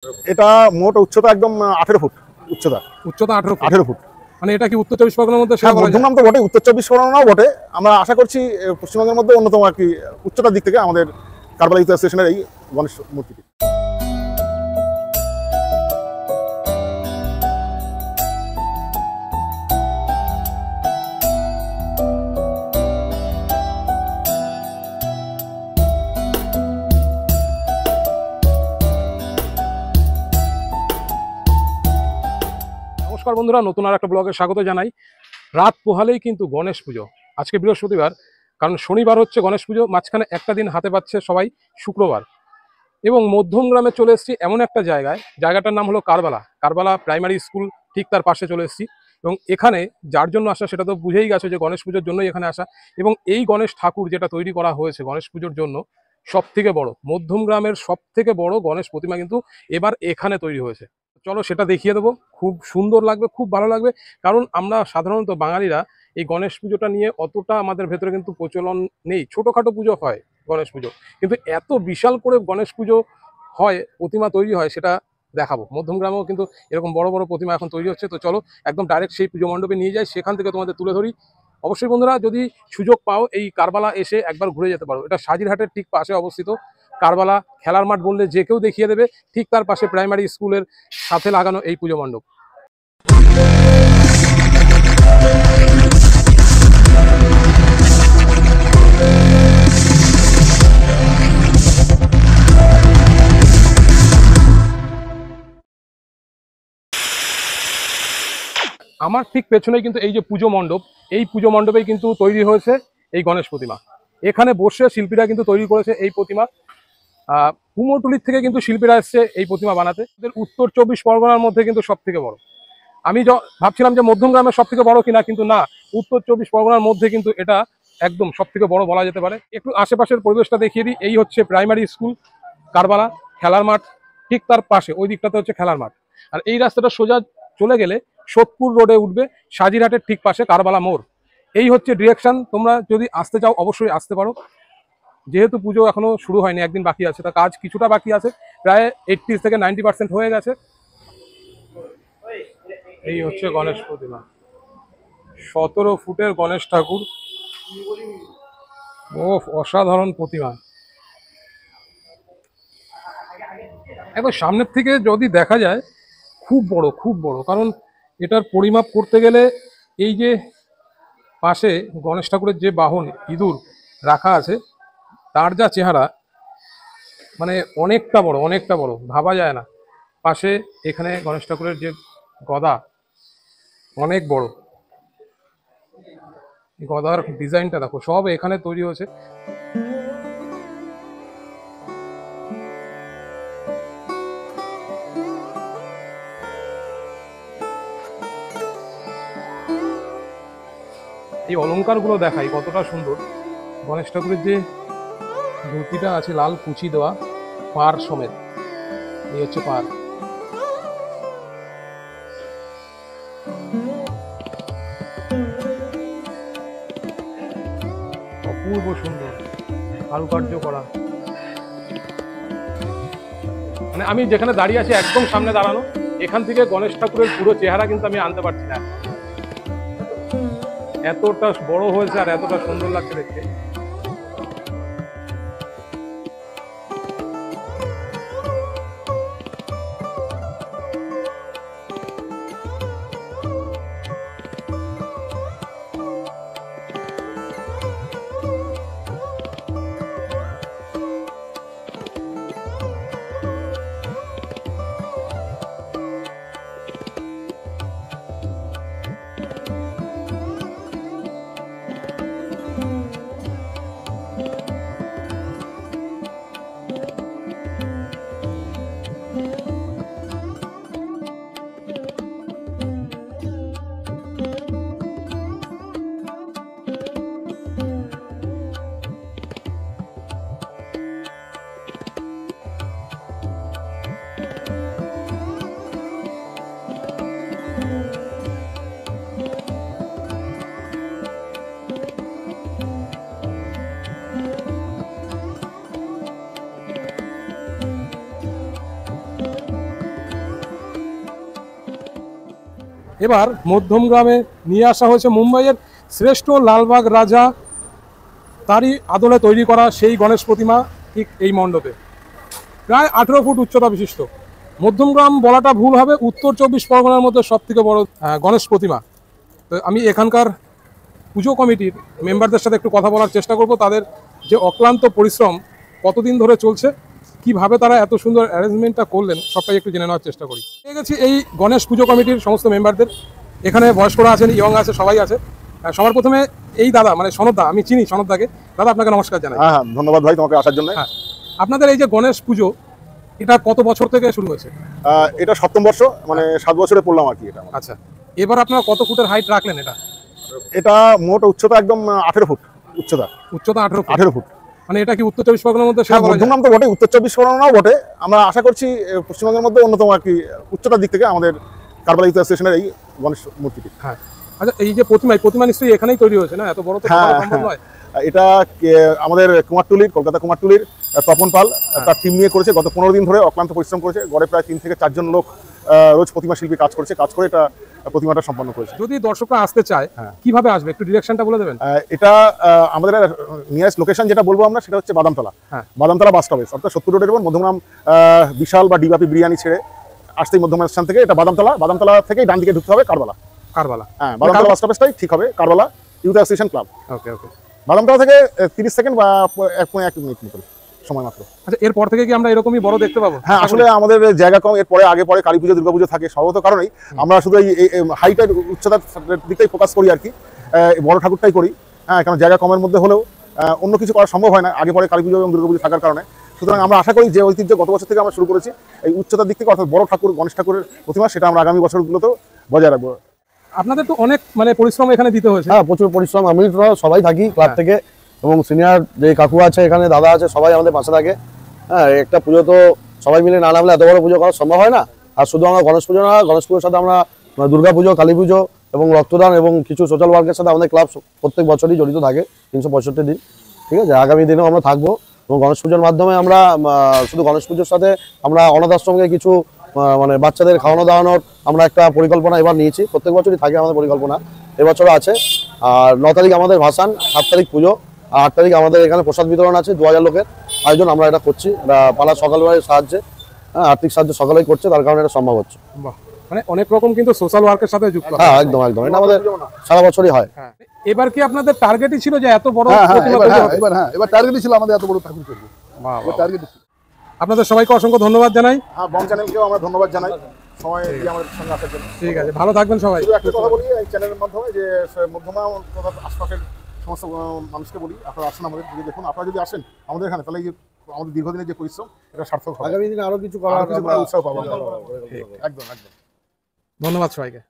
এটা মোট উচ্চতা একদম 18 ফুট উচ্চতা। উচ্চতা 18 ফুট। মানে এটা কি উত্তর 24 পরগনার মধ্যে মধ্যমগ্রাম তো বটে, উত্তর 24 পরগনাও বটে। আমরা আশা করছি পশ্চিমবঙ্গের মধ্যে অন্যতম আর কি উচ্চতার দিক থেকে আমাদের কারবালা ইউথ স্টেশনের এই গণেশ মূর্তিটি। নমস্কার বন্ধুরা, নতুন আর একটা ব্লগে স্বাগত জানাই। রাত পোহালেই কিন্তু গণেশ পুজো। আজকে বৃহস্পতিবার, কারণ শনিবার হচ্ছে গণেশ পুজো, মাঝখানে একটা দিন হাতে পাচ্ছে সবাই শুক্রবার। এবং মধ্যমগ্রামে চলে এসেছি এমন একটা জায়গাটার নাম হলো কারবালা প্রাইমারি স্কুল, ঠিক তার পাশে চলে এসেছি। এবং এখানে যার জন্য আসা সেটা তো বুঝেই গেছো যে গণেশ পুজোর জন্যই এখানে আসা। এবং এই গণেশ ঠাকুর যেটা তৈরি করা হয়েছে গণেশ পুজোর জন্য, সব থেকে বড়, মধ্যমগ্রামের সব থেকে বড় গণেশ প্রতিমা কিন্তু এবার এখানে তৈরি হয়েছে। চলো সেটা দেখিয়ে দেবো। খুব সুন্দর লাগবে, খুব ভালো লাগবে। কারণ আমরা সাধারণত বাঙালিরা এই গণেশ পুজোটা নিয়ে অতটা আমাদের ভেতরে কিন্তু প্রচলন নেই। ছোটোখাটো পুজো হয় গণেশ পুজো, কিন্তু এত বিশাল করে গণেশ পুজো হয়, প্রতিমা তৈরি হয়, সেটা দেখাবো। মধ্যমগ্রামেও কিন্তু এরকম বড় বড় প্রতিমা এখন তৈরি হচ্ছে। তো চলো একদম ডাইরেক্ট সেই পুজো মণ্ডপে নিয়ে যাই, সেখান থেকে তোমাদের তুলে ধরি। অবশ্যই বন্ধুরা, যদি সুযোগ পাও এই কারবালা এসে একবার ঘুরে যেতে পারো। এটা সাজিরহাটের ঠিক পাশে অবস্থিত। কারবালা খেলার মাঠ বললে যে কেউ দেখিয়ে দেবে। ঠিক তার পাশে প্রাইমারি স্কুলের সাথে লাগানো এই পুজো মণ্ডপ। আমার ঠিক পেছনেই কিন্তু এই যে পুজো মণ্ডপ, এই পুজো মণ্ডপেই কিন্তু তৈরি হয়েছে এই গণেশ প্রতিমা। এখানে বসে শিল্পীরা কিন্তু তৈরি করেছে এই প্রতিমা। কুমোরটুলির থেকে কিন্তু শিল্পীরা এসছে এই প্রতিমা বানাতে। উত্তর 24 পরগনার মধ্যে কিন্তু সব থেকে বড়। আমি ভাবছিলাম যে মধ্যমগ্রামের সব থেকে বড় কিনা, কিন্তু না, উত্তর 24 পরগনার মধ্যে কিন্তু এটা একদম সব থেকে বড় বলা যেতে পারে। একটু আশেপাশের পরিবেশটা দেখিয়ে দিই। এই হচ্ছে প্রাইমারি স্কুল কারবালা, খেলার মাঠ ঠিক তার পাশে, ওই দিকটাতে হচ্ছে খেলার মাঠ। আর এই রাস্তাটা সোজা চলে গেলে সোদপুর রোডে উঠবে, সাজিরহাটের ঠিক পাশে কারবালা মোড়। এই হচ্ছে ডিরেকশন। তোমরা যদি আসতে চাও অবশ্যই আসতে পারো। যেহেতু পুজো এখনো শুরু হয়নি, একদিন বাকি আছে, তা কাজ কিছুটা বাকি আছে, প্রায় 80 থেকে 90% হয়ে গেছে। এই হচ্ছে গণেশ প্রতিমা, 17 ফুটের গণেশ ঠাকুর। ও অসাধারণ প্রতিমা। একবার সামনের থেকে যদি দেখা যায় খুব বড়, খুব বড়। কারণ এটার পরিমাপ করতে গেলে এই যে পাশে গণেশ ঠাকুরের যে বাহন ইঁদুর রাখা আছে, তার যা চেহারা, মানে অনেকটা বড়, অনেকটা বড়, ভাবা যায় না। পাশে এখানে গণেশ ঠাকুরের যে গদা, অনেক বড়। গদার ডিজাইনটা দেখো, সব এখানে তৈরি হয়েছে। এই অলংকারগুলো দেখাই কতটা সুন্দর। গণেশ ঠাকুরের যে ধুতিটা আছে লাল কুচি দেওয়া, পার সমেত, এই হচ্ছে পার। অপূর্ব সুন্দর কারুকার্য করা। মানে আমি যেখানে দাঁড়িয়ে আছি একদম সামনে দাঁড়ানো, এখান থেকে গণেশ ঠাকুরের পুরো চেহারা কিন্তু আমি আনতে পারছি না। এতটা বড় হয়েছে আর এতটা সুন্দর লাগছে দেখতে। এবার মধ্যমগ্রামে নিয়ে আসা হয়েছে মুম্বাইয়ের শ্রেষ্ঠ লালবাগ রাজা তারই আদলে তৈরি করা সেই গণেশ প্রতিমা ঠিক এই মণ্ডপে প্রায় 18 ফুট উচ্চতা বিশিষ্ট। মধ্যমগ্রাম বলাটা ভুল হবে, উত্তর 24 পরগনার মধ্যে সব থেকে বড় গণেশ প্রতিমা। তো আমি এখানকার পুজো কমিটির মেম্বারদের সাথে একটু কথা বলার চেষ্টা করব, তাদের যে অক্লান্ত পরিশ্রম কতদিন ধরে চলছে, কিভাবে তারা এত সুন্দর অ্যারেঞ্জমেন্টটা করলেন, সবটাই একটু জেনে নেওয়ার চেষ্টা করি। পেয়ে গেছি এই গণেশ পুজো কমিটির সমস্ত মেম্বারদের। এখানে বয়স্করা আছেন, ইয়ং আছে, সবাই আছে। সবার প্রথমে এই দাদা, মানে সনদদা, আমি চিনি সনদদাকে। দাদা, আপনাকে নমস্কার জানাই। হ্যাঁ, ধন্যবাদ ভাই তোমাকে আসার জন্য। হ্যাঁ, আপনাদের এই যে গণেশ পুজো, এটা কত বছর থেকে শুরু হয়েছে? এটা 7ম বর্ষ, মানে 7 বছরে পড়লাম আর কি এটা। আচ্ছা, এবার আপনারা কত ফুটের হাইট রাখলেন? এটা মোট উচ্চতা একদম 18 ফুট উচ্চতা। 18 ফুট। মানে এটা কি উত্তর 24 পরগনার মধ্যে? হ্যাঁ, মধ্যমগ্রাম তো বটে, উত্তর 24 পরগনাও বটে। আমরা আশা করছি পশ্চিমবঙ্গের মধ্যে অন্যতম আর কি উচ্চতার দিক থেকে আমাদের কারবালা ইউথ স্টেশনের এই গণেশ মূর্তিটি। হ্যাঁ, আচ্ছা, এই যে প্রতিমা নিশ্চয়ই এখানেই তৈরি হয়েছে না? এত বড় তো সম্ভব নয়। এটা আমাদের কুমারটুলির, কলকাতা কুমারটুলির তপন পাল তার টিম নিয়ে করেছে। গত 15 দিন ধরে অক্লান্ত পরিশ্রম করেছে। গড়ে প্রায় 3 থেকে 4 জন লোক রোজ প্রতিমা শিল্পী কাজ করে এটা প্রতিমাটা সম্পন্ন করেছে। যদি দর্শকরা আসতে চায়, কিভাবে আসবে একটু ডিরেকশনটা বলে দেবেন? এটা আমাদের নিয়ারেস্ট লোকেশন যেটা বলবো আমরা, সেটা হচ্ছে বাদামতলা। বাদামতলা বাস স্টপেজ, অর্থাৎ 70 রোডের উপর মধ্যমগ্রাম বিশাল বা ডিবাপি বিরিয়ানি ছেড়ে আসতেই মধ্যমগ্রাম স্টেশন থেকে এটা বাদামতলা থেকেই ডান দিকে ঢুকতে হবে কারবালা। হ্যাঁ, বাদামতলা বাস স্টপেজটাই ঠিক হবে কারবালা ইউথ অ্যাসোসিয়েশন ক্লাব। ওকে ওকে। বাদামতলা থেকে 30 সেকেন্ড বা 1 মিনিট মতো সময় মাত্র। আচ্ছা, এরপর থেকে কি আমরা এরকমই বড় দেখতে পাবো? হ্যাঁ, আসলে আমাদের জায়গা কম, এরপরে আগে পরে কালী পুজো, দুর্গা পুজো থাকে, সর্বত কারণেই আমরা শুধু এই হাইটের উচ্চতার দিকটাই ফোকাস করি আর কি। বড় ঠাকুরটাই করি। হ্যাঁ, কারণ জায়গা কমের মধ্যে হলেও অন্য কিছু করা সম্ভব হয় না আগে পরে কালী পুজো এবং দুর্গা পুজো থাকার কারণে। সুতরাং আমরা আশা করি যে ঐতিহ্য গত বছর থেকে আমরা শুরু করেছি এই উচ্চতার দিক থেকে, অর্থাৎ বড় ঠাকুর গণেশ ঠাকুরের প্রতিমা, সেটা আমরা আগামী বছরগুলোতেও বজায় রাখবো। আপনাদের তো অনেক পরিশ্রম এখানে দিতে হয়েছে। হ্যাঁ, প্রচুর পরিশ্রম। আমি সবাই থাকি ক্লাব থেকে, এবং সিনিয়র যে কাকু আছে এখানে, দাদা আছে, সবাই আমাদের পাশে থাকে। হ্যাঁ, একটা পুজো তো সবাই মিলে না নামলে এত বড় পুজো করা সম্ভব হয় না। আর শুধু আমরা গণেশ পুজো না, গণেশ পুজোর সাথে আমরা দুর্গা পুজো, কালী পুজো এবং রক্তদান এবং কিছু সোশ্যাল ওয়ার্কের সাথে আমাদের ক্লাব প্রত্যেক বছরই জড়িত থাকে 365 দিন। ঠিক আছে, আগামী দিনেও আমরা থাকবো। এবং গণেশ পুজোর মাধ্যমে আমরা শুধু গণেশ পুজোর সাথে আমরা অনাথ আশ্রমকে কিছু বাচ্চাদের খাওয়ানো দাওয়ানোর আমরা একটা পরিকল্পনা এবার নিয়েছি। প্রত্যেক বছরই থাকে আমাদের পরিকল্পনা, এবছরও আছে। আর 9 তারিখ আমাদের ভাসান, 7 তারিখ পুজো, আর 8 তারিখ আমাদের এখানে প্রসাদ বিতরণ আছে। 2000 লোকের আয়োজন আমরা এটা করছি। এটা পাড়া সকালবেলায় সাহায্যে, আর্থিক সাহায্য সকালেই করছে, তার কারণে এটা সম্ভব হচ্ছে। মানে অনেক রকম কিন্তু সোশ্যাল ওয়ার্কের সাথে যুক্ত। হ্যাঁ, একদম একদম, এটা আমাদের সারা বছরই হয়। এবার কি আপনাদের টার্গেটই ছিল যে এত বড়? এবার টার্গেটই ছিল আমাদের এত বড় ঠাকুর করবো। আপনাদের সবাইকে অসংখ্য ধন্যবাদ জানাই। হ্যাঁ, বং চ্যানেলকেও আমরা ধন্যবাদ জানাই সময় দিয়ে আমাদের সঙ্গে আসার জন্য। ঠিক আছে, ভালো থাকবেন সবাই। একটা কথা বলি এই চ্যানেলের মাধ্যমে, যে মধ্যমগ্রাম তথা আশপাশের সমস্ত মানুষকে বলি, আপনারা আসেন আমাদের, যদি দেখুন আপনারা যদি আসেন আমাদের এখানে, তাহলে এই যে আমাদের দীর্ঘদিনের যে পরিশ্রম এটা সার্থক হবে। আগামী দিনে আরো কিছু করার উৎসাহ পাবো। একদম। ধন্যবাদ সবাইকে।